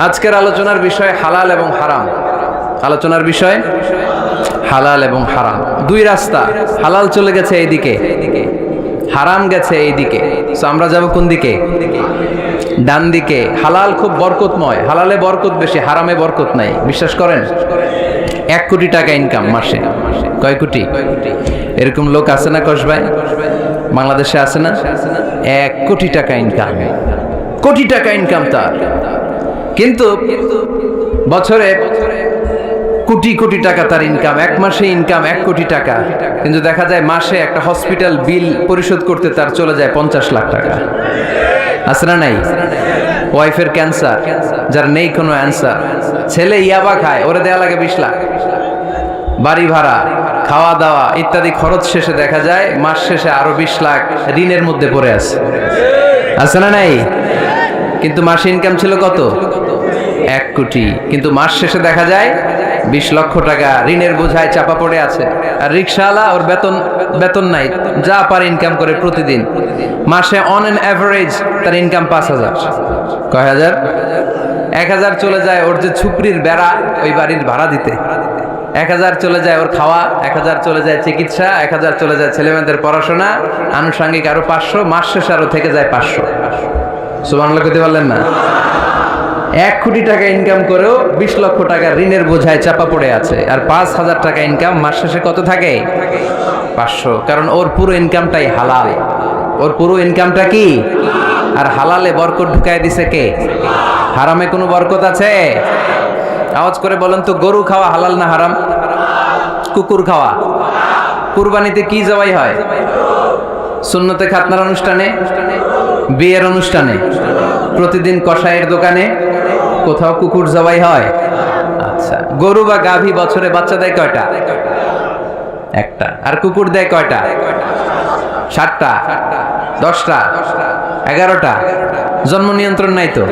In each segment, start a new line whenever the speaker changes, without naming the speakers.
আজকের আলোচনার বিষয় হালাল এবং হারাম। আলোচনার বিষয় হালাল এবং হারাম। দুই রাস্তা, হালাল চলে গেছে এইদিকে, হারাম গেছে এইদিকে। সো আমরা যাব কোন দিকে? ডান দিকে। হালাল খুব বরকতময়, হালালে বরকত বেশি, হারামে বরকত নাই। বিশ্বাস করেন? 1 কোটি টাকা ইনকাম মাসে। কয় কোটি? এরকম লোক আছে না কসবাই? বাংলাদেশে আছে না? 1 কোটি টাকা ইনকাম, কোটি টাকা ইনকাম তার। কিন্তু বছরে কোটি কোটি টাকা তার ইনকাম, 1 মাসে ইনকাম 1 কোটি টাকা। কিন্তু দেখা যায় মাসে একটা হসপিটাল বিল পরিশোধ করতে তার চলে যায় 50 লাখ টাকা। আছে না নাই? ওয়াইফের ক্যান্সার, যার নেই কোনো অ্যান্সার। ছেলে ইয়াবা খায়, ওরে দেয়া লাগে 20 লাখ। বাড়ি ভাড়া, খাওয়া দাওয়া ইত্যাদি খরচ শেষে দেখা যায় মাস শেষে আরো 20 লাখ ঋণের মধ্যে পড়ে আছে। আছে না নাই? কিন্তু মাসে ইনকাম ছিল কত? 1 কোটি। কিন্তু মাস শেষে দেখা যায় 20 লক্ষ টাকা ঋণের বোঝায় চাপা পড়ে আছে। আর রিক্সাওয়ালা, ওর বেতন নাই, যা পারে ইনকাম করে প্রতিদিন। মাসে অন অ্যান অ্যাভারেজ তার ইনকাম 5000। কয় হাজার? 1000 চলে যায় ওর যে ছুপড়ির বেড়া, ওই বাড়ির ভাড়া দিতে। 1000 চলে যায় ওর খাওয়া, 1000 চলে যায় চিকিৎসা, 1000 চলে যায় ছেলেমেয়েদের পড়াশোনা, আনুষঙ্গিক আরো 500, মাস শেষে আরো থেকে যায় 500। সুবহানাল্লাহ কইতে পারলেন না? 1 কোটি টাকা ইনকাম করেও 20 লক্ষ টাকা ঋণের বোঝায় চাপা পড়ে আছে। আর 5000 টাকা ইনকাম, মাস শেষে কত থাকে? 500। কারণ ওর পুরো ইনকামটাই হালাল। ওর পুরো ইনকামটা কি? আর হালালে বরকত ঢুকায় দিছে কে? হারামে কোনো বরকত আছে? আওয়াজ করে বলেন তো, গরু খাওয়া হালাল না হারাম? কুকুর খাওয়া? কুরবানিতে কি জবাই হয়? সুন্নতে খাতনার অনুষ্ঠানে, বিয়ের অনুষ্ঠানে, প্রতিদিন কসাইয়ের দোকানে, কোথাও কুকুর জবাই হয়? আচ্ছা, গরু বা গাভী বছরে বাচ্চা দেয় কয়টা? একটা। আর কুকুর দেয় কয়টা? 7টা, 10টা, 11টা। জন্ম নিয়ন্ত্রণ নাই তো,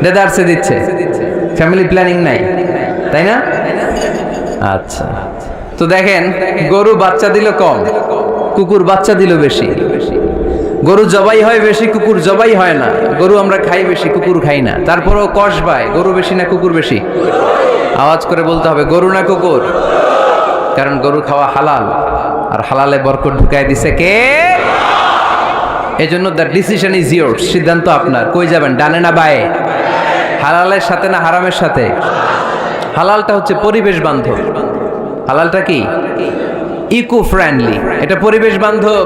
দেদারসে দিচ্ছে, ফ্যামিলি প্ল্যানিং নাই, তাই না? আচ্ছা, তো দেখেন, গরু বাচ্চা দিল কম, কুকুর বাচ্চা দিল বেশি। গরু জবাই হয় বেশি, কুকুর জবাই হয় না। গরু আমরা খাই বেশি, কুকুর খাই না। তারপরেও কসবায় গরু বেশি না কুকুর বেশি? আওয়াজ করে বলতে হবে, গরু না কুকুর? কারণ গরু খাওয়া হালাল, আর হালালে বরকত ঢুকায় দিছে কে? এজন্য দ্য ডিসিশন ইজ ইয়োরস। সিদ্ধান্ত আপনার। কই যাবেন, ডানে না বায়ে? হালালের সাথে না হারামের সাথে? হালালটা হচ্ছে পরিবেশ বান্ধব। হালালটা কি? Eco friendly. এটা পরিবেশ বান্ধব,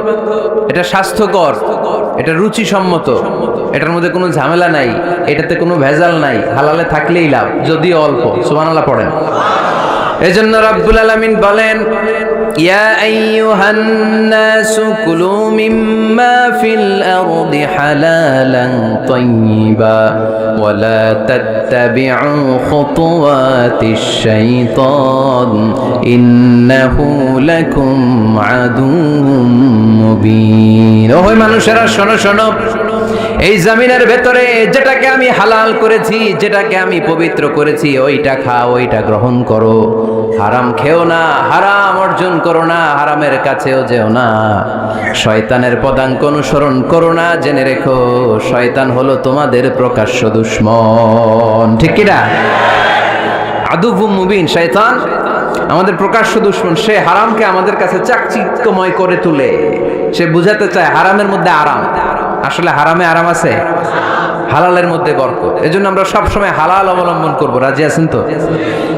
এটা স্বাস্থ্যকর, এটা রুচিসম্মত, এটার মধ্যে কোনো ঝামেলা নাই, এটাতে কোনো ভেজাল নাই। হালালে থাকলেই লাভ, যদিও অল্প। সুবহানাল্লাহ পড়েন। এজন্য রাব্বুল আলামিন বলেন, ইয়া আইয়ুহান নাসু কুলু মিম্মা ফিল আরদি হালালান তাইয়্যিবা ওয়া লা তাত্তাবিউ খুতুওয়াতিশ শাইতান ইন্নাহু লাকুম আদুউম মুবিন। ওহে মানুষেরা, শোনো শোনো, এই জমিনের ভেতরে যেটাকে আমি হালাল করেছি, যেটাকে আমি পবিত্র করেছি, ওইটা খাও, ওইটা গ্রহণ করো। হারাম খেও না, হারাম অর্জন করো না, হারামের কাছেও যেও না। শয়তানের পদাঙ্ক অনুসরণ করো না। জেনে রেখো, শয়তান হলো তোমাদের প্রকাশ্য দুশমন। ঠিক কি না? আদুউম মুবিন। শয়তান আমাদের প্রকাশ্য দুশমন। সে হারামকে আমাদের কাছে চাকচিক্যময় করে তুলে। সে বুঝাতে চায় হারামের মধ্যে আরাম। আসলে হারামে আরাম আছে, হালালের মধ্যে বরকত। এজন্য আমরা সবসময় হালাল অবলম্বন করব। রাজি আছেন তো?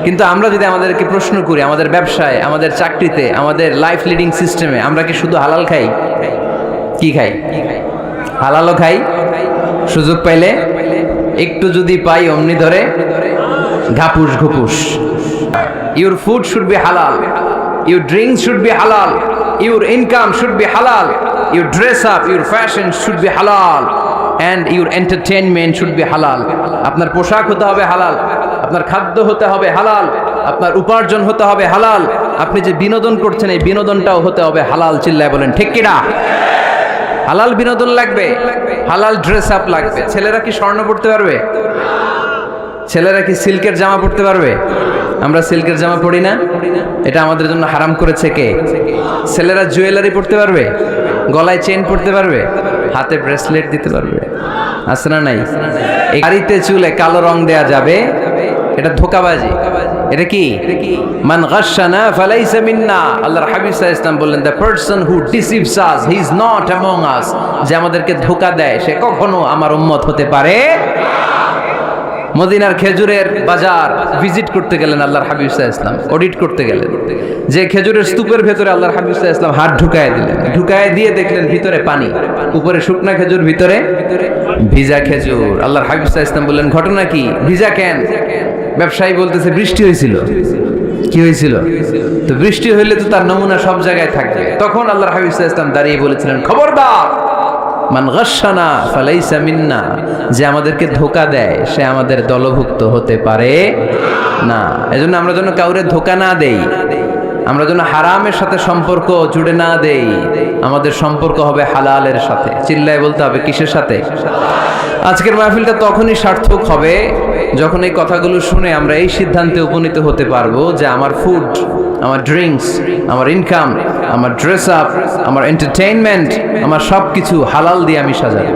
কিন্তু আমরা যদি আমাদেরকে প্রশ্ন করি, আমাদের ব্যবসায়, আমাদের চাকরিতে, আমাদের লাইফ লিডিং সিস্টেমে আমরা কি শুধু হালাল খাই? কি খাই? হালালও খাই, সুযোগ পাইলে একটু যদি পাই অমনি ধরে ঘাপুস ঘুপুস। Your food should be halal, your drinks should be halal, your income should be halal, your dress up, your fashion should be halal, and your entertainment should be halal. আপনার পোশাক হতে হবে হালাল, আপনার খাদ্য হতে হবে হালাল, আপনার উপার্জন হতে হবে হালাল, আপনি যে বিনোদন করছেন এই বিনোদনটাও হতে হবে হালাল। চিল্লায় বলেন ঠিক কি না? হালাল বিনোদন লাগবে, হালাল ড্রেস আপ লাগবে। ছেলেরা কি স্বর্ণ পড়তে পারবে? ছেলেরা কি সিল্কের জামা পড়তে পারবে? আমরা সিল্কের জামা পড়ি না, এটা আমাদের জন্য হারাম করেছে কে? ছেলেরা জুয়েলারি পড়তে পারবে? গলায় চেন পড়তে পারবে? হাতে ব্রেসলেট দিতে পারবে? আছে না নাই? এই গাড়িতে চুলে কালো রং দেয়া যাবে, এটা ধোঁকাবাজি। এটা কি? মান গাশশানা ফালাইসা মিন্না। আল্লাহর হাবিব সাল্লাল্লাহু আলাইহি ওয়াসাল্লাম বললেন, the person who deceives us he is not among আস। যে আমাদেরকে ধোঁকা দেয় সে কখনো আমার উম্মত হতে পারে। মদিনার খেজুরের বাজার ভিজিট করতে গেলেন আল্লাহর হাবিব সাল্লাল্লাহু আলাইহি ওয়াসাল্লাম, অডিট করতে গেলেন। যে খেজুরের স্তূপের ভেতরে আল্লাহর হাবিব সাল্লাল্লাহু আলাইহি ওয়াসাল্লাম হাত ঢুকায় দিলেন, ঢুকায় দিয়ে দেখলেন ভিতরে পানি, উপরে শুকনা খেজুর, ভিতরে ভিজা খেজুর। আল্লাহর হাবিব সাল্লাল্লাহু আলাইহি ওয়াসাল্লাম বললেন, ঘটনা কি? ভিজা কেন? ব্যবসায়ী বলতেছে, বৃষ্টি হয়েছিল। কি হয়েছিল? তো বৃষ্টি হইলে তো তার নমুনা সব জায়গায় থাকবে। তখন আল্লাহর হাবিব সাল্লাল্লাহু আলাইহি ওয়াসাল্লাম দাঁড়িয়ে বলেছিলেন, খবরদার, মান গাশশানা ফালাইসা মিন্না। যে আমাদেরকে ধোঁকা দেয় সে আমাদের দলভুক্ত হতে পারে না। এজন্য আমরা যেন কাউরে ধোঁকা না দেই, আমরা যেন হারামের সাথে সম্পর্ক জুড়ে না দেই। আমাদের সম্পর্ক হবে হালালের সাথে। চিল্লায় বলতে হবে, কিসের সাথে? আজকের মাহফিলটা তখনই সার্থক হবে যখন এই কথাগুলো শুনে আমরা এই সিদ্ধান্তে উপনীত হতে পারবো যে আমার ফুড, আমার ড্রিঙ্কস, আমার ইনকাম, আমার ড্রেস আপ, আমার এন্টারটেইনমেন্ট, আমার সব কিছু হালাল দিয়ে আমি সাজাবো।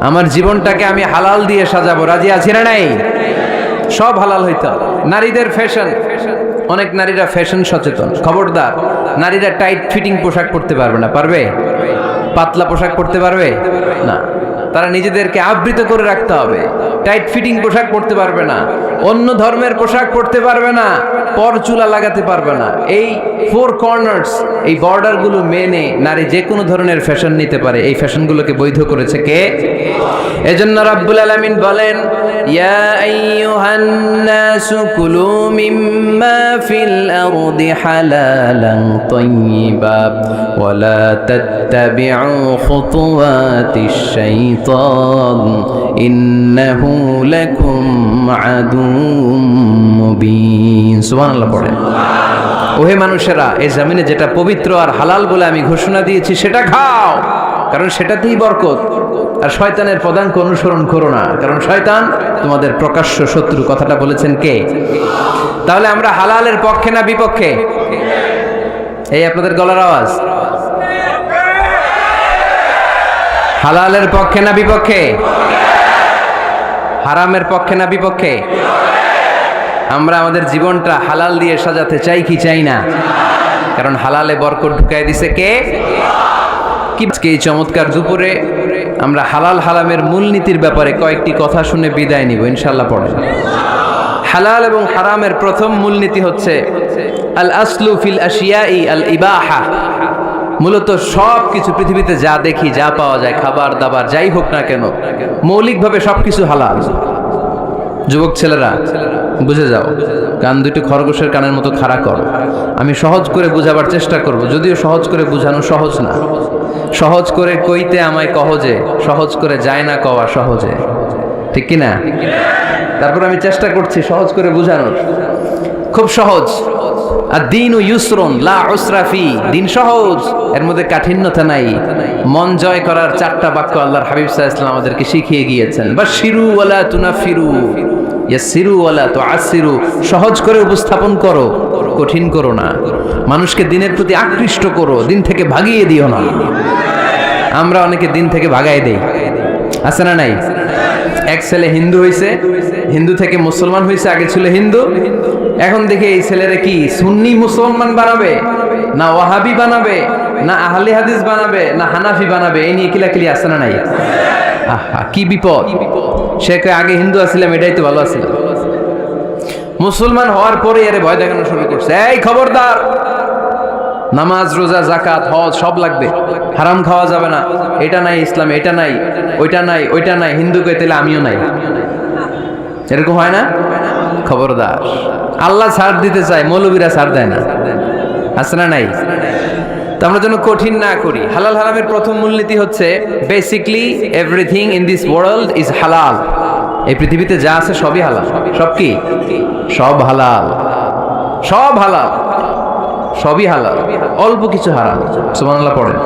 আমার জীবনটাকে আমি হালাল দিয়ে সাজাবো। রাজি আছি না নাই? সব হালাল হইতে হবে। নারীদের ফ্যাশন, অনেক নারীরা ফ্যাশন সচেতন। খবরদার, নারীরা টাইট ফিটিং পোশাক পরতে পারবে না। পারবে? পাতলা পোশাক পরতে পারবে না। তারা নিজেদেরকে আবৃত করে রাখতে হবে। টাইট ফিটিং পোশাক পরতে পারবে না, অন্য ধর্মের পোশাক পরতে পারবে না, পরচুলা লাগাতে পারবে না। এই ফোর কর্নার্স, এই বর্ডারগুলো মেনে নারী যে কোনো ধরনের ফ্যাশন নিতে পারে। এই ফ্যাশনগুলোকে বৈধ করেছে কে? এজন্য রাব্বুল আলামিন বলেন, ইয়া আইয়ুহান নাসু কুলু মিম্মা ফিল আরদি হালালান তাইয়্যিবা ওয়া লা তাত্তাবিউ খুতুওয়াতিশ শাইতান ইন্নাহু লাকুম আদুউম মুবিন। সুবহানাল্লাহ পড়েন। ওহে মানুষেরা, এই জমিনে যেটা পবিত্র আর হালাল বলে আমি ঘোষণা দিয়েছি সেটা খাও, কারণ সেটাতেই বরকত। আর শয়তানের পদাঙ্ক অনুসরণ করো না, কারণ শয়তান তোমাদের প্রকাশ্য শত্রু। কথাটা বলেছেন কে? তাহলে আমরা হালালের পক্ষে না বিপক্ষে? এই আপনাদের গলার আওয়াজ। হালালের পক্ষে না বিপক্ষে? হারামের পক্ষে না বিপক্ষে? আমরা আমাদের জীবনটা হালাল দিয়ে সাজাতে চাই কি চাই না? কারণ হালালে বরকত ঢুকাই দিছে কে? এই চমৎকার দুপুরে আমরা হালাল হারামের মূলনীতির ব্যাপারে কয়েকটি কথা শুনে বিদায় নিব ইনশাআল্লাহ। পড়ে হালাল এবং হারামের প্রথম মূলনীতি হচ্ছে আল আসলু ফিল আশিয়াই আল ইবাহা। মূলত সব কিছু পৃথিবীতে যা দেখি, যা পাওয়া যায়, খাবার দাবার যাই হোক না কেন, মৌলিকভাবে সবকিছু হালাল। যুবক ছেলেরা বুঝে যাও, কান দুটো খরগোশের কানের মতো খাড়া করো। আমি সহজ করে বুঝাবার চেষ্টা করব, যদিও সহজ করে বুঝানো সহজ না। সহজ করে কইতে আমায় কহজে, সহজ করে যায় না কওয়া সহজে, ঠিক কি না? তারপর আমি চেষ্টা করছি সহজ করে বুঝানোর। খুব সহজ। আর দিন ও ইউসরুন লা উসরা ফি। দিন সহজ, এর মধ্যে কাঠিন্যতা নাই। মন জয় করার চারটা বাক্য আল্লাহর হাবিব সাল্লাল্লাহু আলাইহি ওয়াসাল্লাম আমাদেরকে শিখিয়ে গিয়েছেন। বাশিরু ওয়ালা তুনাফিরু, ইয়াসসিরু ওয়ালা তুআসসিরু। সহজ করে উপস্থাপন করো, কঠিন করো না। মানুষকে দিনের প্রতি আকৃষ্ট করো, দিন থেকে ভাগিয়ে দিও না। আমরা অনেকে দিন থেকে ভাগাই দেই, আছে না নাই? এক ছেলে হিন্দু হইছে, হিন্দু থেকে মুসলমান হইছে। আগে ছিল হিন্দু, এখন দেখে এই ছেলেরা কি সুন্নি মুসলমান বানাবে, না ওয়াহাবি বানাবে, না আহলে হাদিস বানাবে, না হানাফি বানাবে, এই নিয়ে কিলাকিলি, আছে না নাই? আহা, কি বিপদ! সে আগে হিন্দু আছিলাম, এটাই তো ভালো আছিল। মুসলমান হওয়ার পরে এর ভয় দেখানো শুরু করছে, এই খবরদার, নামাজ রোজা জাকাত হজ সব লাগবে, হারাম খাওয়া যাবে না, এটা নাই ইসলাম, এটা নাই, ওইটা নাই, ওইটা নাই, হিন্দু কে তাহলে আমিও নাই। এরকম হয় না? খবরদার, আল্লাহ ছাড় দিতে চায়, মৌলবীরা ছাড় দেয় না, আছে না নাই? তো আমরা যেন কঠিন না করি। হালাল হারামের প্রথম মূলনীতি হচ্ছে basically everything in this world is হালাল। এই পৃথিবীতে যা আছে সবই হালাল। সব কি? সব হালাল, সব হালাল, সবই হালাল, অল্প কিছু হারাম। সুবহানাল্লাহ পড়েন।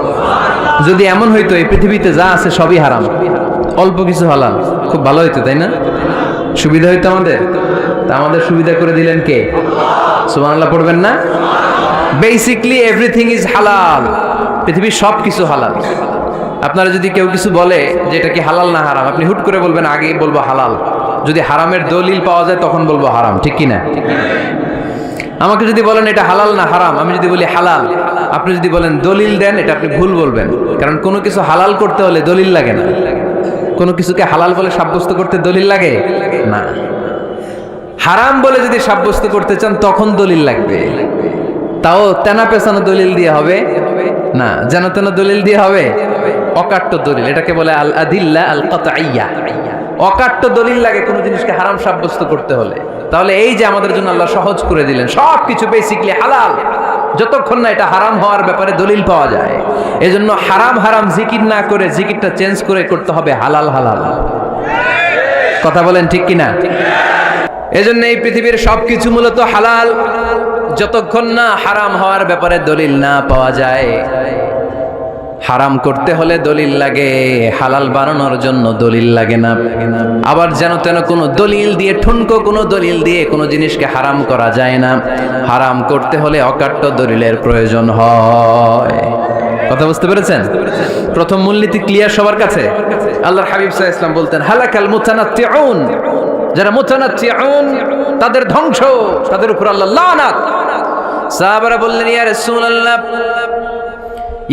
যদি এমন হইতো এই পৃথিবীতে যা আছে সবই হারাম, অল্প কিছু হালাল, খুব ভালো হইতো, তাই না? সুবিধা হইতো আমাদের। তা আমাদের সুবিধা করে দিলেন কে? সুবহানাল্লাহ পড়বেন না? বেসিকলি এভরিথিং ইজ হালাল। পৃথিবীর সব কিছু হালাল। আপনারা যদি কেউ কিছু বলে যে এটা কি হালাল না হারাম, আপনি হুট করে বলবেন আগে বলবো হালাল, যদি হারামের দলিল পাওয়া যায় তখন বলবো হারাম, ঠিক কি না? আমাকে যদি বলেন এটা হালাল না হারাম, আমি যদি বলি হালাল, আপনি যদি বলেন দলিল দেন, এটা আপনি ভুল বলবেন। কারণ কোনো কিছু হালাল করতে হলে দলিল লাগে না। কোনো কিছুকে হালাল বলে সাব্যস্ত করতে দলিল লাগে না। হারাম বলে যদি সাব্যস্ত করতে চান তখন দলিল লাগবে, তাও তেনা পেছানো দলিল দিয়ে হবে না, যেন তেন দলিল দিয়ে হবে, অকাট্য দলিল, এটাকে বলে আল আদিল্লা আল কাতঈয়া। অকাট্য দলিল লাগে কোনো জিনিসকে হারাম সাব্যস্ত করতে হলে। তাহলে এই যে আমাদের জন্য আল্লাহ সহজ করে দিলেন, সব কিছু বেসিকলি হালাল যতক্ষণ না এটা হারাম হওয়ার ব্যাপারে দলিল পাওয়া যায়। এজন্য হারাম হারাম জিকির না করে জিকিরটা চেঞ্জ করে করতে হবে হালাল হালাল। কথা বলেন ঠিক কিনা? এজন্য এই পৃথিবীর সবকিছু মূলত হালাল যতক্ষণ না হারাম হওয়ার ব্যাপারে দলিল না পাওয়া যায়। হারাম করতে হলে দলিল লাগে, হালাল বানানোর জন্য দলিল লাগে না। আবার যেন তেন কোনো দলিল দিয়ে, ঠুনকো কোনো দলিল দিয়ে কোনো জিনিসকে হারাম করা যায় না। হারাম করতে হলে অকাট্য দলিলের প্রয়োজন হয়। কথা বুঝতে পেরেছেন? প্রথম মূলনীতি ক্লিয়ার সবার কাছে? আল্লাহর হাবিব সাল্লাল্লাহু আলাইহি ওয়াসাল্লাম বলতেন হালাকাল মুতানাত্তিউন, যারা মুতানাত্তিউন তাদের ধ্বংস, তাদের উপর আল্লাহ লানাত। সাহাবারা বললেন ইয়া রাসূলুল্লাহ,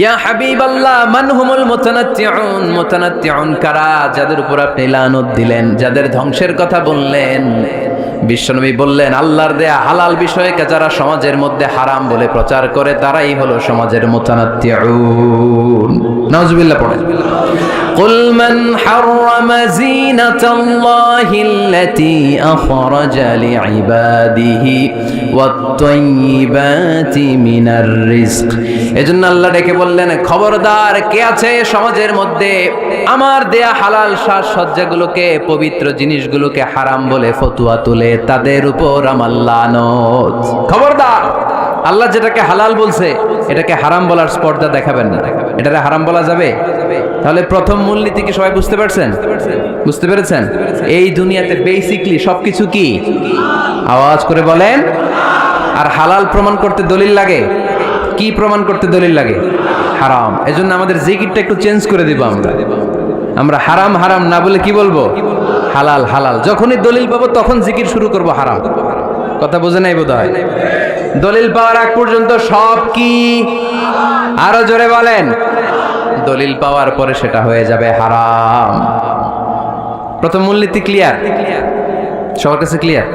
ইয়া হাবিবাল্লাহ, মান হুমুল মুতানাত্তিউন? মুতানাত্তিউন কারা যাদের উপর আপনি লানত দিলেন, যাদের ধ্বংসের কথা বললেন? বিশ্বনবী বললেন আল্লাহর দেয়া হালাল বিষয়কে যারা সমাজের মধ্যে হারাম বলে প্রচার করে তারাই হলো সমাজের মুতানাত্তিউন। নাউজুবিল্লাহ পড়েন। কুল মান হাররামা যিনাতাল্লাহিল্লাতী আখরাজা লিইবাদিহি ওয়াত-তাইয়্যিবাতি মিনার রিজক। এজন্য আল্লাহ ডেকে বললেন খবরদার, কে আছে সমাজের মধ্যে আমার দেয়া হালাল সাজসজ্জাগুলোকে, পবিত্র জিনিসগুলোকে হারাম বলে ফতোয়া তুলে, তাদের উপর আমার লানত। খবরদার, আল্লাহ যেটাকে হালাল বলছে এটাকে হারাম বলার স্পর্ধা দেখাবেন না। এটারে হারাম বলা যাবে? তাহলে প্রথম মূলনীতি কি সবাই বুঝতে পারছেন? বুঝতে পেরেছেন? এই দুনিয়াতে বেসিকলি সবকিছু কি? আওয়াজ করে বলেন। আর হালাল প্রমাণ করতে দলিল লাগে। কি প্রমাণ করতে দলিল লাগে? হারাম। এজন্য আমাদের জিকিরটা একটু চেঞ্জ করে দিব। আমরা হারাম হারাম না বলে কি বলবো? হালাল হালাল। যখনই দলিল পাবো তখন জিকির শুরু করব হারাম। কথা বোঝে নাই বোধহয়? দলিল পাওয়ার আগ পর্যন্ত সব কি? আরো জোরে বলেন। দলিল পাওয়ার পরে সেটা হয়ে যাবে হারাম। প্রথম মূলনীতি ক্লিয়ার? সবার কাছে ক্লিয়ার?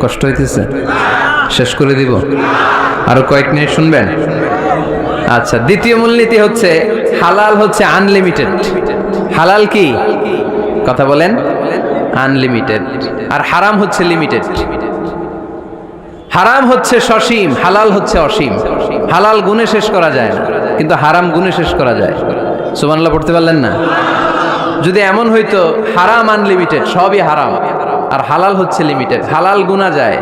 কষ্ট হইতেছে? শেষ করে দিব? আরো কয়েক মিনিট শুনবেন? আচ্ছা, দ্বিতীয় মূলনীতি হচ্ছে হালাল হচ্ছে আনলিমিটেড। হালাল কি? কথা বলেন। আনলিমিটেড। আর হারাম হচ্ছে লিমিটেড। হারাম হচ্ছে সসীম, হালাল হচ্ছে অসীম। হালাল গুণে শেষ করা যায় না, কিন্তু হারাম গুণে শেষ করা যায়। সুবহানাল্লাহ পড়তে পারলেন না? যদি এমন হইতো হারাম আনলিমিটেড, সবই হারাম, আর হালাল হচ্ছে লিমিটেড, হালাল গুণা যায়,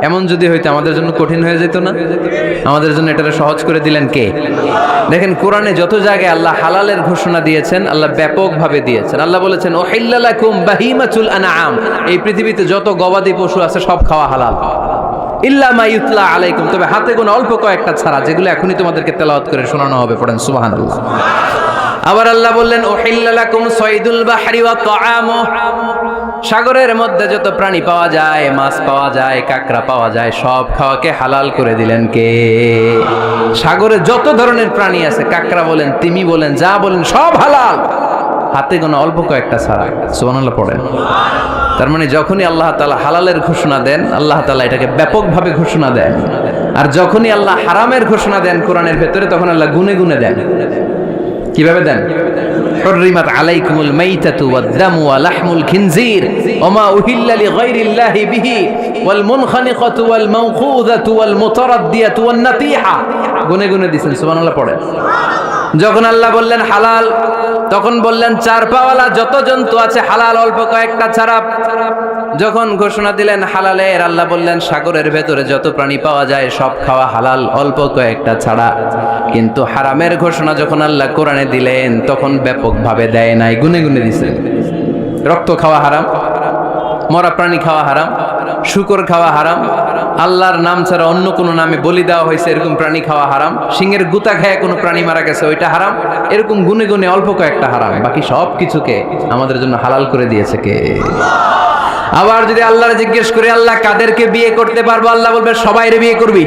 এমন যদি হইতো আমাদের জন্য কঠিন হয়ে যেত না? আমাদের জন্য এটা সহজ করে দিলেন কে? দেখেন কোরআনে যত জায়গায় আল্লাহ হালালের ঘোষণা দিয়েছেন, আল্লাহ ব্যাপকভাবে দিয়েছেন। আল্লাহ বলেছেন উহিল্লা লাকুম বাহিমাতুল আনআম, এই পৃথিবীতে যত গবাদি পশু আছে সব খাওয়া হালাল, ইল্লা মা ইউতলা আলাইকুম, তবে হাতে গোনা অল্প কয়েকটা ছাড়া, যেগুলো এখনই তোমাদেরকে তেলাওয়াত করে শোনানো হবে। পড়েন সুবহানাল্লাহ। আবার আল্লাহ বললেন উহিল্লা লাকুম সাইদুল বাহরি ওয়া তাআমু, সাগরের মধ্যে যত প্রাণী পাওয়া যায়, মাছ পাওয়া যায়, কাঁকড়া পাওয়া যায়, সব খাওয়াকে হালাল করে দিলেন কে? সাগরে যত ধরনের প্রাণী আছে, কাঁকড়া বলেন, তিমি বলেন, যা বলেন, সব হালাল, হাতে গোনা অল্প কয়েকটা ছাড়া। সুবহানাল্লাহ পড়েন। তার মানে যখনই আল্লাহ তাআলা হালালের ঘোষণা দেন, আল্লাহ তাআলা এটাকে ব্যাপকভাবে ঘোষণা দেন। আর যখনই আল্লাহ হারামের ঘোষণা দেন কোরআনের ভেতরে, তখন আল্লাহ গুনে গুনে দেন। কিভাবে দেন? হুররিমাত আলাইকুমুল মাইতাতু ওয়াদ-দামু ওয়া লাহমুল খিনজির ওয়া মা উহিল্লা লিগাইরিল্লাহি বিহি ওয়াল মুনখানিকাতু ওয়াল মাওখুযাতু ওয়াল মুতারাদ্দিয়াতু ওয়ান নাতিহা। গুনে গুনে দিয়েছেন। সুবহানাল্লাহ পড়েন। যখন আল্লাহ বললেন হালাল, তখন বললেন চার পাওয়ালা যত জন্তু আছে হালাল, অল্প কয়েকটা ছাড়া। যখন ঘোষণা দিলেন হালালের, আল্লাহ বললেন সাগরের ভেতরে যত প্রাণী পাওয়া যায় সব খাওয়া হালাল, অল্প কয়েকটা ছাড়া। কিন্তু হারামের ঘোষণা যখন আল্লাহ কোরআনে দিলেন, তখন ব্যাপকভাবে দেয় নাই, গুনে গুনে দিয়েছেন। রক্ত খাওয়া হারাম, মরা প্রাণী খাওয়া হারাম, শূকর খাওয়া হারাম, আল্লাহর নাম ছাড়া অন্য কোনো নামে বলি দেওয়া হয়েছে এরকম প্রাণী খাওয়া হারাম, সিংহের গুতা খায় কোনো প্রাণী মারা গেছে ওইটা হারাম, এরকম গুনে গুনে অল্প কয়েকটা হারাম, বাকি সব কিছুকে আমাদের জন্য হালাল করে দিয়েছে কে? আবার যদি আল্লাহর জিজ্ঞেস করে আল্লাহ কাদেরকে বিয়ে করতে পারবো, আল্লাহ বলবে সবাইরে বিয়ে করবি।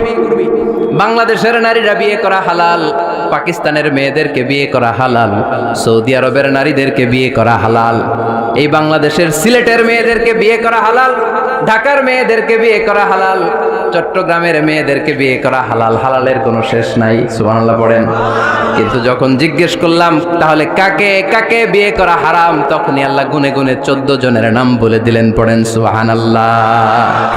বাংলাদেশের নারীরা বিয়ে করা হালাল, পাকিস্তানের মেয়েদেরকে বিয়ে করা হালাল, সৌদি আরবের নারীদেরকে বিয়ে করা হালাল, এই বাংলাদেশের সিলেটের মেয়েদেরকে বিয়ে করা হালাল, ঢাকার মেয়েদেরকে বিয়ে করা হালাল, চট্টগ্রামের মেয়েদেরকে বিয়ে করা হালাল। হালালের কোনো শেষ নাই, সুবহানাল্লাহ পড়েন। কিন্তু যখন জিজ্ঞেস করলাম তাহলে কাকে কাকে বিয়ে করা হারাম, তখনই আল্লাহ গুনে গুনে 14 জনের নাম বলে দিলেন, পড়েন সুবহানাল্লাহ।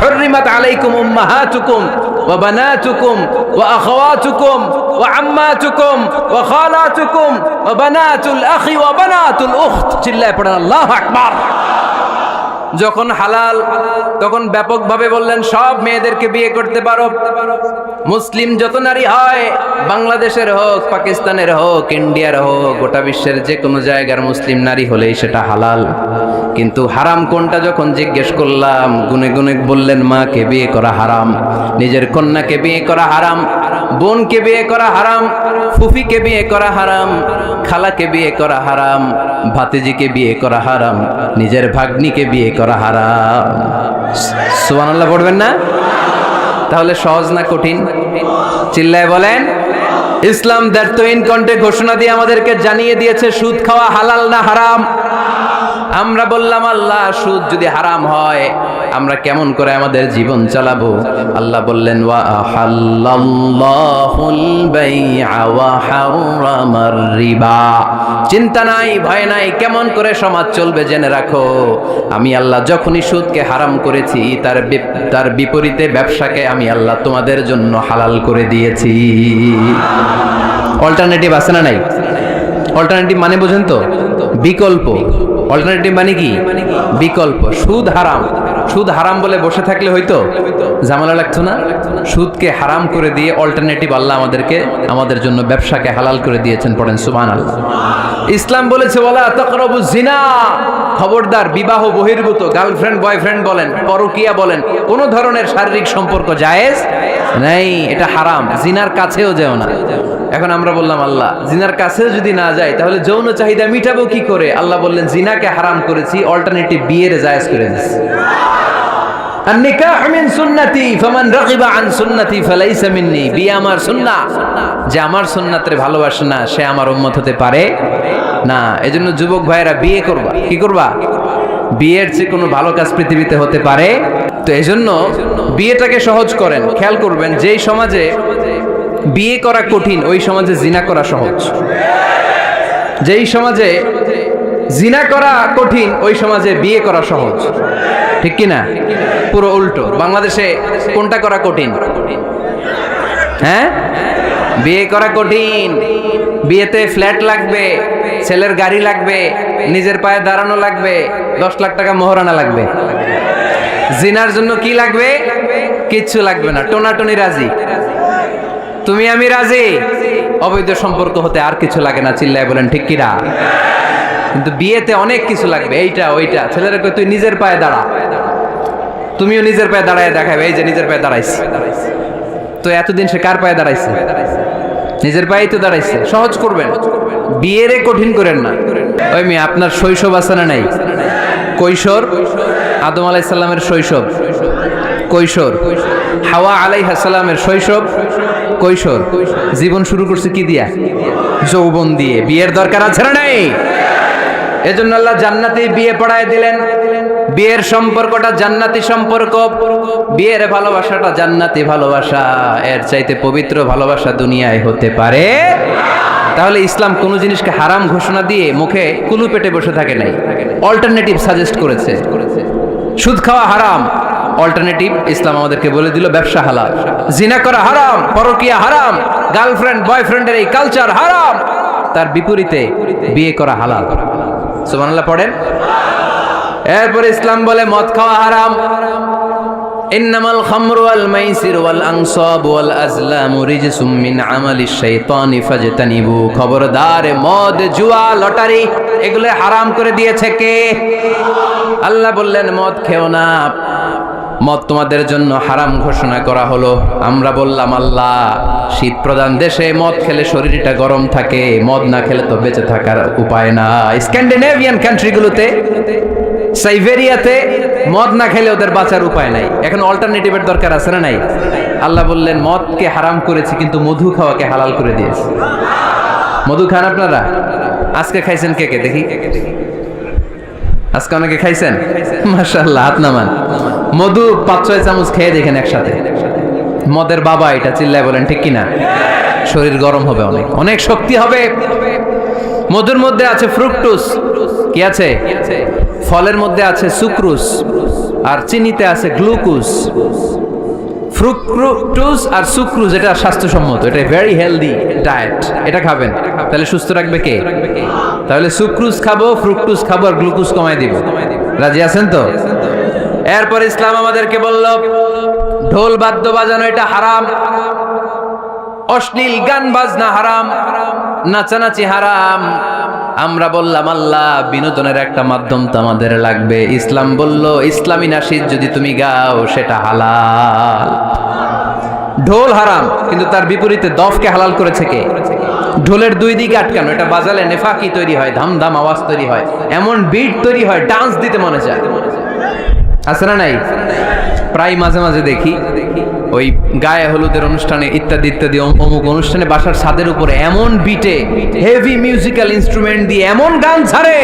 হুররিমাত আলাইকুম উম্মাহাতুকুম ওয়া বানাতুকুম ওয়া আখাওয়াতুকুম ওয়া আম্মাতুকুম ওয়া খালাতুকুম ওয়া বানাতুল আখি ওয়া বানাতুল উখত। চিল্লায় পড়েন আল্লাহু আকবার। যখন হালাল তখন ব্যাপকভাবে বললেন সব মেয়েদেরকে বিয়ে করতে পারো। মুসলিম যত নারী হয়, বাংলাদেশের হোক, পাকিস্তানের হোক, ইন্ডিয়ার হোক, গোটা বিশ্বের যে কোনো জায়গার মুসলিম নারী হলেই সেটা হালাল। কিন্তু হারাম কোনটা যখন জিজ্ঞেস করলাম, গুনে গুনে বললেন মাকে বিয়ে করা হারাম, নিজের কন্যাকে বিয়ে করা হারাম, বোনকে বিয়ে করা হারাম, ফুফিকে বিয়ে করা হারাম, খালাকে বিয়ে করা হারাম, ভাতিজিকে বিয়ে করা হারাম, নিজের ভাগ্নিকে বিয়ে করা হারাম। সুবহানাল্লাহ পড়বেন না? তাহলে সহজ না কঠিন? চিল্লায় বলেন। ইসলাম দ্ব্যর্থহীন কণ্ঠে ঘোষণা দিয়ে আমাদেরকে জানিয়ে দিয়েছে সুদ খাওয়া হালাল না হারাম। আমরা বললাম আল্লাহ সুদ যদি হারাম হয় আমরা কেমন করে আমাদের জীবন চালাবো? আল্লাহ বললেন ওয়া আহাল্লাল্লাহুল বাই'a ওয়া হারামার রিবা। চিন্তা নাই, ভয় নাই, কেমন করে সমাজ চলবে জেনে রাখো। আমি আল্লাহ যখনই সুদকে হারাম করেছি তার বিপরীতে ব্যবসাকে আমি আল্লাহ তোমাদের জন্য হালাল করে দিয়েছি। অল্টারনেটিভ আছে না নাই? অল্টারনেটিভ মানে বোঝেন তো? বিকল্প। অল্টারনেটিভ মানে কি? বিকল্প। সুদ হারাম, সুদ হারাম বলে বসে থাকলে হয়তো ঝামেলা লাগতো না। সুদকে হারাম করে দিয়ে অল্টারনেটিভ আল্লাহ আমাদের জন্য ব্যবসাকে হালাল করে দিয়েছেন, পড়েন সুবহানাল্লাহ। ইসলাম বলেছে ওয়ালা তাকরাবুজ জিনা, খবরদার বিবাহ বহির্ভূত গার্লফ্রেন্ড বয়ফ্রেন্ড বলেন, পরকীয়া বলেন, কোনো ধরনের শারীরিক সম্পর্ক জায়েজ নাই, এটা হারাম। জিনার কাছেও যেও না। এখন আমরা বললাম আল্লাহ জিনার কাছেও যদি না যায় তাহলে যৌন চাহিদা মিটাবো কি করে? আল্লাহ বললেন জিনাকে হারাম করেছি, অল্টারনেটিভ বিয়ের জায়েজ করে দিয়েছি। আন-নিকাহু মিন সুন্নতি ফামান রাগিবা আন সুন্নতি ফালাইসা মিন্নি। বিয়ে আমার সুন্নাহ, যে আমার সুন্নাতের ভালোবাসে না সে আমার উম্মত হতে পারে না। এজন্য যুবক ভাইরা বিয়ে করবা। কি করবা? বিয়ের চেয়ে কোনো ভালো কাজ পৃথিবীতে হতে পারে? তো এজন্য বিয়েটাকে সহজ করেন। খেয়াল করবেন যেই সমাজে বিয়ে করা কঠিন ওই সমাজে জিনা করা সহজ, যেই সমাজে জিনা করা কঠিন ওই সমাজে বিয়ে করা সহজ। ঠিক কি না? পুরো উল্টো। বাংলাদেশে কোনটা করা কঠিন? হ্যাঁ, বিয়ে করা কঠিন। বিয়েতে ফ্ল্যাট লাগবে, ছেলের গাড়ি লাগবে, নিজের পায়ে দাঁড়ানো লাগবে, 10 লাখ টাকা মোহরানা লাগবে। জিনার জন্য কি লাগবে? কিচ্ছু লাগবে না, টোনাটুনি রাজি, তুমি আমি রাজি, অবৈধ সম্পর্ক হতে আর কিছু লাগে না। চিল্লায় বলেন ঠিক কিনা? কিন্তু বিয়েতে অনেক কিছু লাগবে, এইটা ওইটা। ছেলেরা কই তুই নিজের পায়ে দাঁড়া, তুমিও নিজের পায়ে দাঁড়ায় দেখাবে, এই যে নিজের পায়ে দাঁড়াইছে। তো এতদিন সে কার পায়ে দাঁড়াইছে? নিজের পায়েই তো দাঁড়াইছে। সহজ করবেন, বিয়েরে কঠিন করেন না। ওই মেয়ে আপনার শৈশব আছে না নাই? কৈশোর, আদম আলাইহিস সালামের শৈশব কৈশোর, হাওয়া আলাইহিস সালামের শৈশব কৈশোর। জীবন শুরু করছে কি দিয়া? যৌবন দিয়ে। বিয়ের দরকার আছে না নাই? এজন্য আল্লাহ জান্নাতেই বিয়ে পড়ায় দিলেন। বিয়ের সম্পর্কটা জান্নাতি সম্পর্ক, বিয়ের ভালোবাসাটা জান্নাতি ভালোবাসা। এর চাইতে পবিত্র ভালোবাসা দুনিয়ায় হতে পারে? তাহলে ইসলাম কোনো জিনিসকে হারাম ঘোষণা দিয়ে মুখে কুলু পেটে বসে থাকে নাই, অল্টারনেটিভ সাজেস্ট করেছে। সুদ খাওয়া হারাম, অল্টারনেটিভ ইসলাম আমাদেরকে বলে দিল ব্যবসা হালাল। জিনা করা হারাম, পরকীয়া হারাম, গার্লফ্রেন্ড বয়ফ্রেন্ডের এই কালচার হারাম, তার বিপরীতে বিয়ে করা হালাল। সুবহানাল্লাহ পড়েন। এরপর ইসলাম বলে মদ খাওয়া হারাম। ইন্নামাল খামরু ওয়াল মাইসির ওয়াল আনসাব ওয়াল আজলামু রিজসুম মিন আমালিশ শাইতানি ফাজতানিবু। খবরদার, মদ, জুয়া, লটারি এগুলো হারাম করে দিয়েছে কে? আল্লাহ বললেন মদ খেও না, মদ তোমাদের জন্য হারাম ঘোষণা করা হলো। আমরা বললাম, আল্লাহ, শীত প্রধান দেশে মদ খেলে শরীরটা গরম থাকে, মদ না খেলে তো বেঁচে থাকার উপায় না। স্ক্যান্ডিনেভিয়ান কান্ট্রিগুলোতে, সাইবেরিয়াতে মদ না খেলে ওদের বাঁচার উপায় নাই। এখন অল্টারনেটিভের দরকার আছে না নাই? আল্লাহ বললেন, মদকে হারাম করেছি কিন্তু মধু খাওয়াকে হালাল করে দিয়েছি। মধু খান আপনারা? আজকে খাইছেন কে কে দেখি? আজকে অনেকে খাইছেন? মাশাআল্লাহ, হাত নামান। মধু 5-6 চামচ খেয়ে দেখেন একসাথে। মদের বাবা এটা, চিল্লায় বলেন ঠিক কিনা? শরীর গরম হবে, অনেক অনেক শক্তি হবে। মধুর মধ্যে আছে ফ্রুকটোজ, কি আছে? ফলের মধ্যে আছে সুক্রোজ, আর চিনিতে আছে গ্লুকোজ। ফ্রুকটোজ আর সুক্রোজ এটা স্বাস্থ্যসম্মত, এটা ভেরি হেলদি ডায়েট। এটা খাবেন, তাহলে সুস্থ রাখবে কে? তাহলে সুক্রোজ খাবো, ফ্রুকটোজ খাবো, আর গ্লুকোজ কমাই দিব। রাজি আছেন তো? এরপর ইসলাম আমাদেরকে বলল, ঢোল বাদ্য বাজানো এটা হারাম, অশ্লীল গান বাজনা হারাম, নাচানাচি হারাম। আমরা বললাম, আল্লাহ, বিনোদনের একটা মাধ্যম তো আমাদের লাগবে। ইসলাম বলল, ইসলামী নাশিদ যদি তুমি গাও সেটা হালাল। ঢোল হারাম, কিন্তু তার বিপরীতে দফকে হালাল করেছে কে? ঢোলের দুই দিকে আটকানো, এটা বাজালে নেফাকি তৈরি হয়, ধামধাম আওয়াজ তৈরি হয়, এমন বিট তৈরি হয়, ডান্স দিতে মনে চায়। আছে না নাই? প্রায় মাঝে মাঝে দেখি ওই গায়ে হলুদের অনুষ্ঠানে ইত্যাদি ইত্যাদি অমুক অনুষ্ঠানে বাসার ছাদের উপরে এমন বিটে হেভি মিউজিক্যাল ইনস্ট্রুমেন্ট দিয়ে এমন গান ছাড়ে,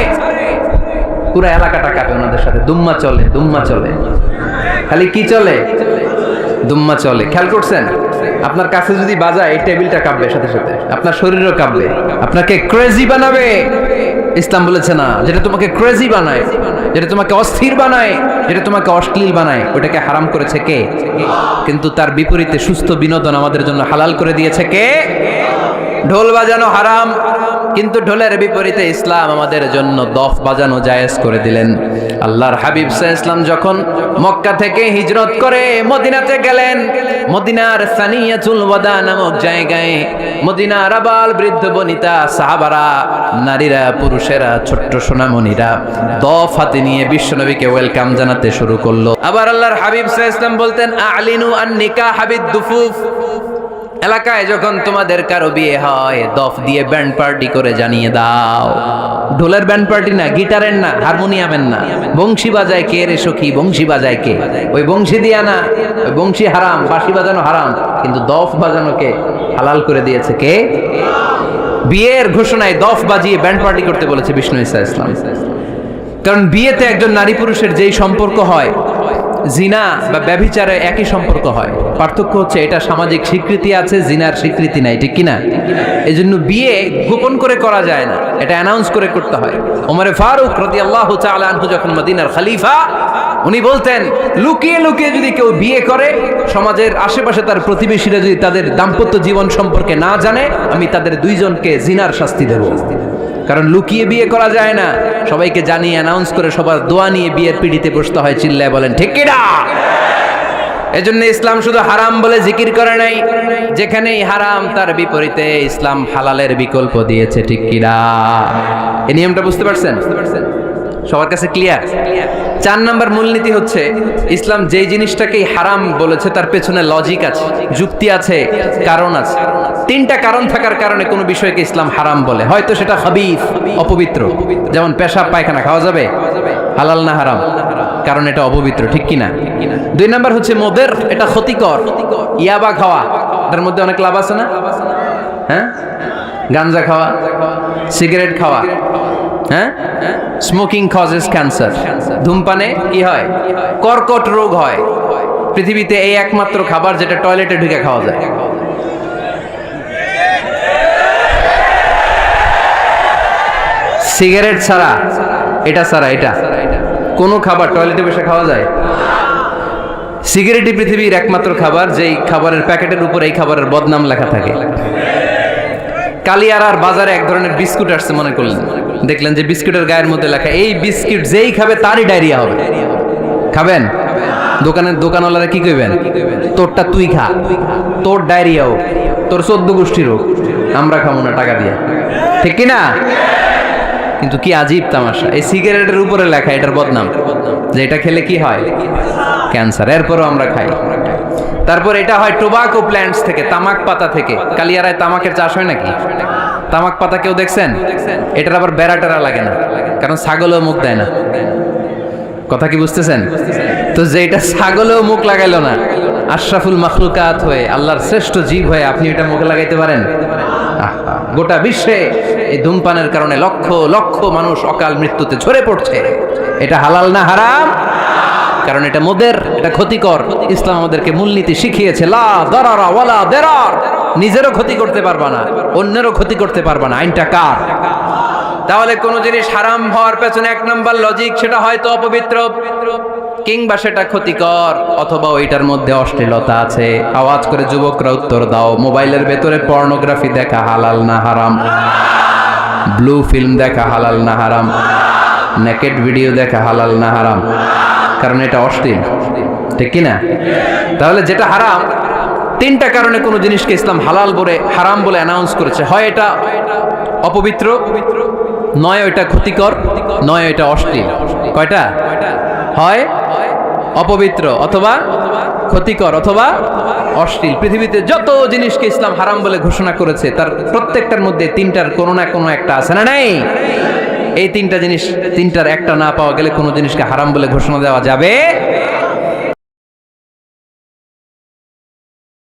পুরো এলাকাটা কাঁপে ওনাদের সাথে। দুম্মা চলে, দুম্মা চলে, খালি কি চলে? দুম্মা চলে। খেয়াল করছেন? আপনার কাছে যদি বাজায়, এই টেবিলটা কাঁপবে সাথে সাথে, আপনার শরীরও কাঁপবে, আপনাকে ক্রেজি বানাবে। ইসলাম বলেছে না, যেটা তোমাকে ক্রেজি বানায়, যেটা তোমাকে অস্থির বানায়, যেটা তোমাকে অশ্লীল বানায়, ওটাকে হারাম করেছে কে? কিন্তু তার বিপরীতে সুস্থ বিনোদন আমাদের জন্য হালাল করে দিয়েছে কে? ঢোল বাজানো হারাম, কিন্তু ঢোলের বিপরীতে ইসলাম আমাদের জন্য দফ বাজানো জায়েজ করে দিলেন। আল্লাহর হাবিব সাল্লাল্লাহু আলাইহি ওয়াসাল্লাম যখন মক্কা থেকে হিজরত করে মদিনাতে গেলেন, মদিনার সানিয়াতুল ওয়াদা নামক জায়গায় মদিনার আবাল বৃদ্ধ বনিতা, সাহাবারা, নারীরা, পুরুষেরা, ছোট্ট সোনামণিরা দফ হাতে নিয়ে বিশ্বনবীকে ওয়েলকাম জানাতে শুরু করলো। আবার আল্লাহর হাবিব সাল্লাল্লাহু আলাইহি ওয়াসাল্লাম বলতেন, আ'লিনু আন নিকাহ বিদ-দুফুফ। এলাকায় যখন তোমাদের কারো বিয়ে হয়, দফ দিয়ে ব্যান্ড পার্টি করে জানিয়ে দাও। ঢোলের ব্যান্ড পার্টি না, গিটারের না, হারমোনিয়ামের না, বংশী বাজায় কে রে সখী? বংশী বাজায় কে? ওই বংশী দিয়া না, ওই বংশী হারাম, বাঁশি বাজানো হারাম, কিন্তু দফ বাজানোকে হালাল করে দিয়েছে কে? বিয়ের ঘোষণায় দফ বাজিয়ে ব্যান্ড পার্টি করতে বলেছে বিষ্ণু ঈসা ইসলাম। কারণ বিয়েতে একজন নারী পুরুষের যেই সম্পর্ক হয়, জিনা বা ব্যভিচারে একই সম্পর্ক হয়। পার্থক্য হচ্ছে এটা সামাজিক স্বীকৃতি আছে, জিনার স্বীকৃতি নাই, ঠিক কিনা? এই জন্য বিয়ে গোপন করে করা যায় না, এটা অ্যানাউন্স করে করতে হয়। ওমরে ফারুক রাদিয়াল্লাহু তাআলা আনহু যখন মদিনার খলিফা, উনি বলতেন, লুকিয়ে লুকিয়ে যদি কেউ বিয়ে করে, সমাজের আশেপাশে তার প্রতিবেশীরা যদি তাদের দাম্পত্য জীবন সম্পর্কে না জানে, আমি তাদের দুইজনকে জিনার শাস্তি দেব। কারণ লুকিয়ে বিয়ে করা যায় না, সবাইকে জানিয়ে অ্যানাউন্স করে সবার দোয়া নিয়ে বিয়ের পিড়িতে বসতে হয়। চিল্লায় বলেন ঠিক কিনা? এজন্য ইসলাম শুধু হারাম বলে জিকির করে নাই, যেখানেই হারাম তার বিপরীতে ইসলাম হালালের বিকল্প দিয়েছে, ঠিক কিনা? এই নিয়মটা বুঝতে পারছেন? সবার কাছে ক্লিয়ার? 4 নম্বর মূলনীতি হচ্ছে, ইসলাম যেই জিনিসটাকেই হারাম বলেছে তার পেছনে লজিক আছে, যুক্তি আছে, কারণ আছে। 3টা কারণ থাকার কারণে কোনো বিষয়কে ইসলাম হারাম বলে। হয়তো সেটা খাবিথ, অপবিত্র, যেমন পেশাব পায়খানা খাওয়া যাবে, হালাল না হারাম? কারণ এটা অপবিত্র, ঠিক কিনা? 2 নম্বর হচ্ছে মদের, এটা ক্ষতিকর। ইয়াবা খাওয়া, এটার মধ্যে অনেক লাভ আছে না? হ্যাঁ, গাঞ্জা খাওয়া, সিগারেট খাওয়া, হ্যাঁ, স্মোকিং কজেস ক্যান্সার। ধূমপানে কি হয়? কর্কট রোগ হয়। পৃথিবীতে এই একমাত্র খাবার যেটা টয়লেটে ঢুকে খাওয়া যায়। সিগারেট ছাড়া, এটা ছাড়া, এটা কোন খাবার টয়লেটে বসে খাওয়া যায়? সিগারেটই পৃথিবীর একমাত্র খাবার যেই খাবারের প্যাকেটের উপর এই খাবারের বদনাম লেখা থাকে। কালিয়ারার বাজারে এক ধরনের বিস্কুট আসছে, মনে করলেন, দেখলেন যে বিস্কুটের গায়ের মধ্যে লেখা, এই বিস্কুট যেই খাবে তারই ডায়রিয়া হবে। খাবেন? দোকানওয়ালারা কি কইবেন? তোরটা তুই খা, তোর ডায়রিয়া হোক, তোর 14 গোষ্ঠীর হোক, আমরা খাবো না টাকা দিয়ে, ঠিক কিনা? কিন্তু কি আজীব তামাশা, এই সিগারেটের উপরে লেখা এটার বদনাম, যে এটা খেলে কি হয়, ক্যান্সার, এরপরও আমরা খাই। তারপর এটা হয় টোবাকো প্ল্যান্টস থেকে, তামাক পাতা থেকে। কালিয়ারায় তামাকের চাষ হয় নাকি? তামাক পাতা কেউ দেখছেন? এটার আবার বেড়া টেরা লাগে না, কারণ ছাগলও মুখ দেয় না। কথা কি বুঝতেছেন? তো যেটা ছাগলেও মুখ লাগাইলো না, আশরাফুল মাখলুকাত হয়ে, আল্লাহর শ্রেষ্ঠ জীব হয়ে আপনি এটা মুখে লাগাইতে পারেন? গোটা বিশ্বে এই ধূমপানের কারণে লক্ষ লক্ষ মানুষ অকাল মৃত্যুতে ঝরে পড়ছে। এটা হালাল না হারাম? কারণ এটা মোদের, এটা ক্ষতিকর। ইসলাম আমাদেরকে মূলনীতি শিখিয়েছে, লা দারারা ওয়ালা দিরার। নিজেরও ক্ষতি করতে পারবা না, অন্যেরও ক্ষতি করতে পারবা না। আইনটা কার? তাহলে কোন জিনিস হারাম হওয়ার পেছনে এক নাম্বার লজিক, সেটা হয়তো অপবিত্র, কিংবা সেটা ক্ষতিকর, অথবা ওইটার মধ্যে অশ্লীলতা আছে। আওয়াজ করে যুবকরা উত্তর দাও, মোবাইলের ভেতরে পর্নোগ্রাফি দেখা হালাল না হারাম? ব্লু ফিল্ম দেখা হালাল না হারাম? নেকেড ভিডিও দেখা হালাল না হারাম? কারণ এটা অশ্লীল, ঠিক কিনা? তাহলে যেটা হারাম, তিনটা কারণে কোনো জিনিসকে ইসলাম হালাল বলে হারাম বলে অ্যানাউন্স করেছে। হয় এটা অপবিত্র, নয় এটা ক্ষতিকর, নয় এটা অশ্লীল। কয়টা? হয় অপবিত্র, অথবা ক্ষতিকর, অথবা অশ্লীল। পৃথিবীতে যত জিনিসকে ইসলাম হারাম বলে ঘোষণা করেছে, তার প্রত্যেকটার মধ্যে তিনটার কোনো না কোনো একটা আছে না নাই? এই তিনটা জিনিস, তিনটার একটা না পাওয়া গেলে কোনো জিনিসকে হারাম বলে ঘোষণা দেওয়া যাবে